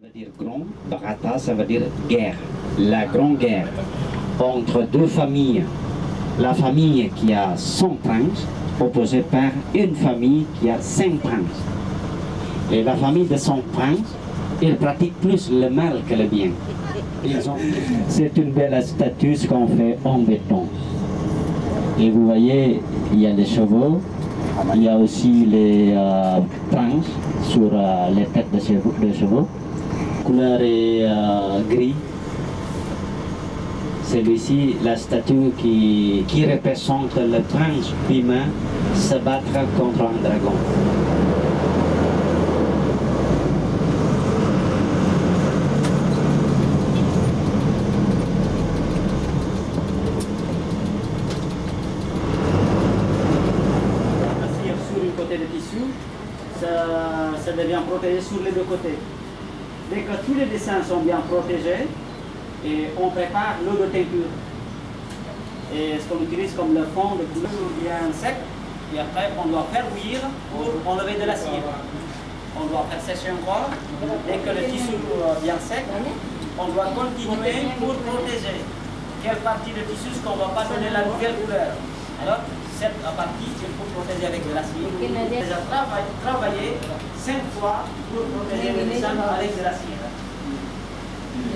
Ça veut dire grand, Bharata, ça veut dire guerre, la grande guerre entre deux familles. La famille qui a 100 princes, opposée par une famille qui a 5 princes. Et la famille de 100 princes, ils pratiquent plus le mal que le bien. C'est une belle statue ce qu'on fait en béton. Et vous voyez, il y a les chevaux, il y a aussi les princes sur les têtes de chevaux. Couleur est gris. Celui-ci, la statue qui représente le prince humain se battre contre un dragon. Sur le côté de tissu, ça devient protégé sur les deux côtés. Dès que tous les dessins sont bien protégés, et on prépare l'eau de teinture. Et ce qu'on utilise comme le fond de couleur bien sec, et après on doit faire bouillir pour enlever de la cire. On doit faire sécher encore. Dès que le tissu est bien sec, on doit continuer pour protéger. Quelle partie de tissu qu'on ne va pas donner la nouvelle couleur. Alors, cette partie, il faut protéger avec de la cire. On a déjà travaillé 5 fois pour protéger le dessin avec de la cire.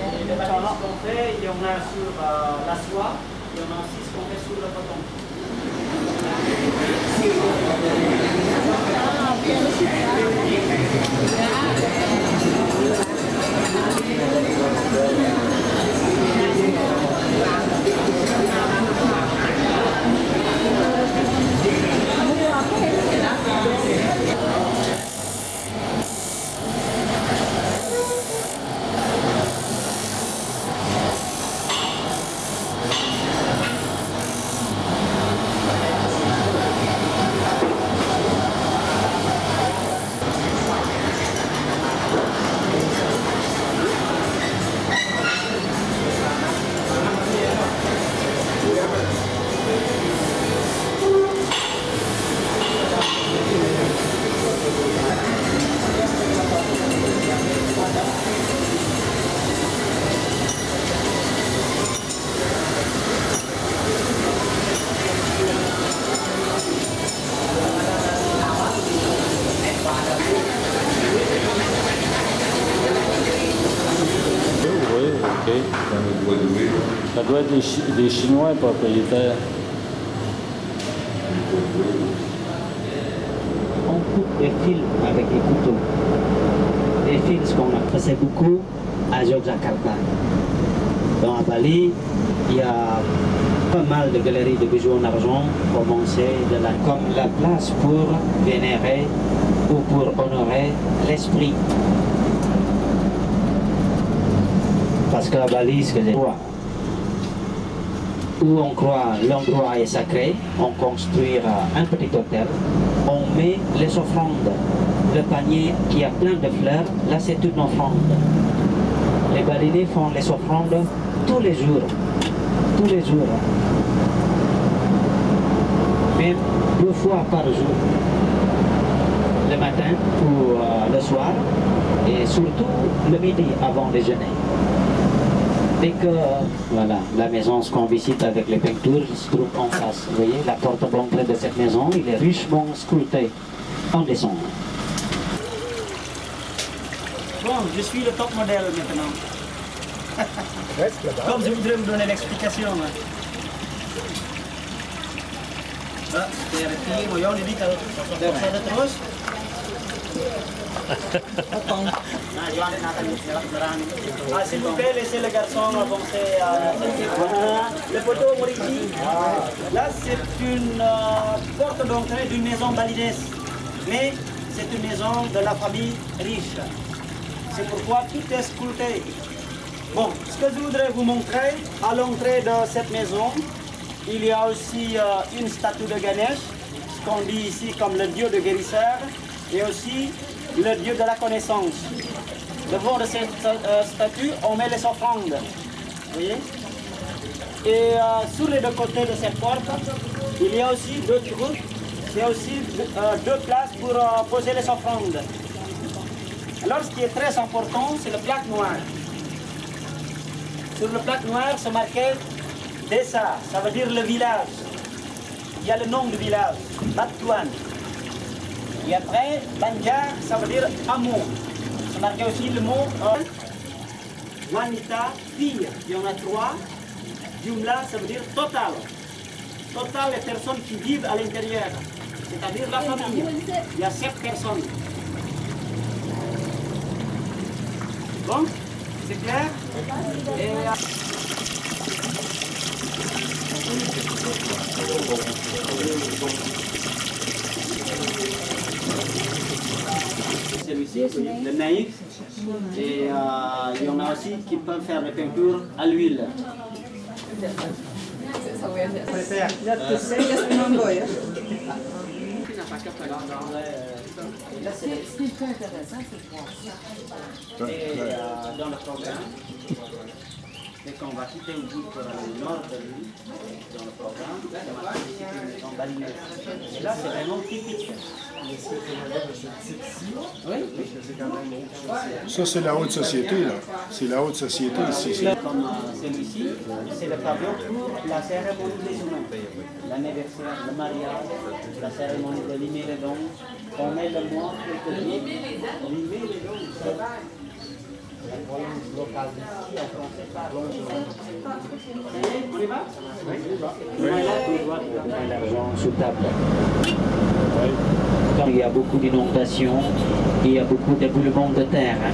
Et les bâtiments qu'on fait, il y en a sur la soie, il y en a aussi ce qu'on fait sur le coton. Ça doit être des Chinois propriétaires. On coupe des fils avec les couteaux. Des fils qu'on a passé beaucoup à Yogyakarta. Dans à Bali, il y a pas mal de galeries de bijoux en argent commencées comme la place pour vénérer ou pour honorer l'esprit. Parce qu'à Bali, ce que j'ai où on croit l'endroit est sacré, on construit un petit hôtel, on met les offrandes. Le panier qui a plein de fleurs, là c'est une offrande. Les Balinais font les offrandes tous les jours. Tous les jours. Même 2 fois par jour. Le matin ou le soir. Et surtout le midi avant le déjeuner. Dès que voilà, la maison qu'on visite avec les peintures se trouve en face. Vous voyez, la porte d'entrée de cette maison, il est richement sculpté en dessin. Bon, je suis le top modèle maintenant. Comme je voudrais vous donner l'explication. Ah, s'il vous plaît, laissez le garçon avancer. Le poteau Morigi, là c'est une porte d'entrée d'une maison balinaise, mais c'est une maison de la famille riche. C'est pourquoi tout est sculpté. Bon, ce que je voudrais vous montrer, à l'entrée de cette maison, il y a aussi une statue de Ganesh, ce qu'on dit ici comme le dieu de guérisseur, et aussi le dieu de la connaissance. Devant de cette statue, on met les offrandes. Vous voyez? Et sur les 2 côtés de cette porte, il y a aussi 2 trous. Il y a aussi 2 places pour poser les offrandes. Alors, ce qui est très important, c'est le plaque noire. Sur le plaque noire, c'est marqué Dessa, ça veut dire le village. Il y a le nom du village, Batouane. Et après, Banjar, ça veut dire amour. C'est marqué aussi le mot Wanita, fille. Il y en a 3. Jumla, ça veut dire total. Total, les personnes qui vivent à l'intérieur. C'est-à-dire la famille. Il y a 7 personnes. Bon, c'est clair? Celui-ci, le naïf. Et il y en a aussi qui peuvent faire des peintures à l'huile. Ce qui est très intéressant, c'est de voir ça. Et dans le programme, dès qu'on va quitter le bout pour aller au nord de l'île, dans le programme, on va visiter une maison balineuse. Et là, c'est vraiment typique. Oui, Ça, c'est la haute société, là. C'est la haute société ici. comme celui-ci, c'est le pavillon pour la cérémonie des humains. L'anniversaire, le mariage, la cérémonie de limer les dons. On met le mois, limer les dons. La croyance locale d'ici, en français, parlons de... On y va? Oui. L'argent sous table. Quand il y a beaucoup d'inondations, il y a beaucoup d'éboulements de terre. Hein.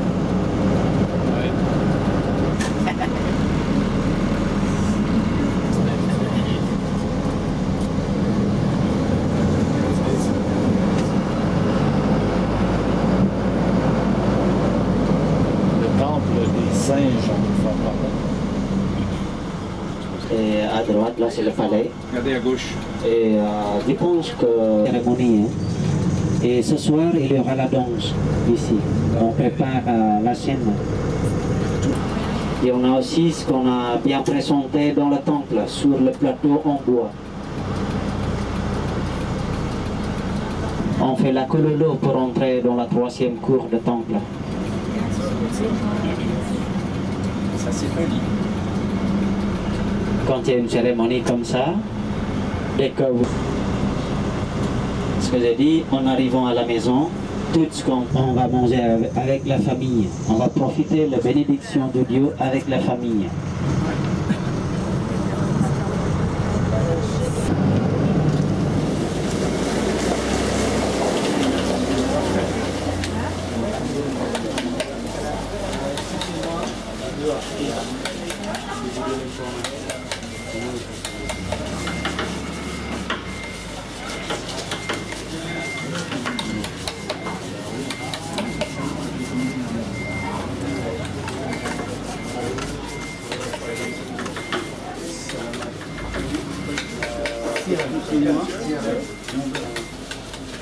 Et à droite, là, c'est le palais. Regardez à gauche. Et je pense que cérémonie. Hein. Et ce soir, il y aura la danse ici. On prépare la scène. Et on a aussi ce qu'on a bien présenté dans le temple, sur le plateau en bois. On fait la kololo pour entrer dans la 3e cour de temple. Ça, c'est joli. Quand il y a une cérémonie comme ça, dès que vous... Ce que j'ai dit, en arrivant à la maison, tout ce qu'on va manger avec la famille, on va profiter de la bénédiction de Dieu avec la famille.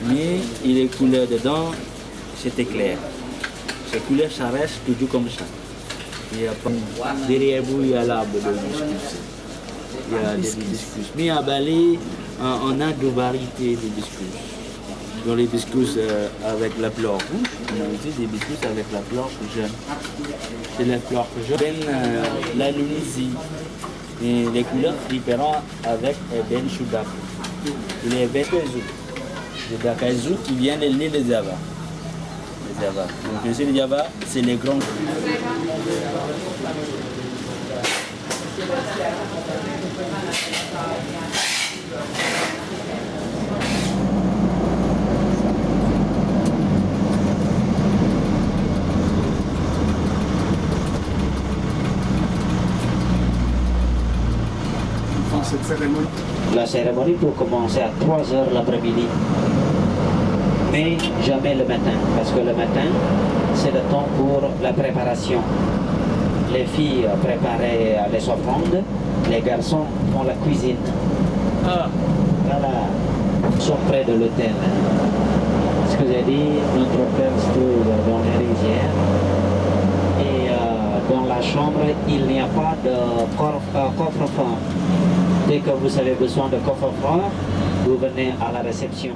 Mais il est couleur dedans, c'était clair. Ces couleurs, ça reste toujours comme ça. Il y a pas... Derrière vous, il y a l'arbre de l'hibiscus. Il y a des hibiscus. Mais à Bali, on a deux variétés d'hibiscus. Dans l'hibiscus avec la fleur rouge, on a aussi des hibiscus avec la fleur jaune. C'est la fleur jaune. L'Indonésie. Et les couleurs différentes avec Ben Choudap. Il y a Ben Kazou. Le Dakazou qui vient de l'île de Java. Donc l'île de Java, c'est les grands. Cette cérémonie. La cérémonie peut commencer à 3 h l'après-midi, mais jamais le matin, parce que le matin, c'est le temps pour la préparation. Les filles préparaient les offrandes, les garçons font la cuisine. Voilà, ils sont près de l'hôtel. Ce que j'ai dit, notre hôtel se trouve dans les rizières. Et dans la chambre, il n'y a pas de coffre-fort. Dès que vous avez besoin de coffre-fort, vous venez à la réception.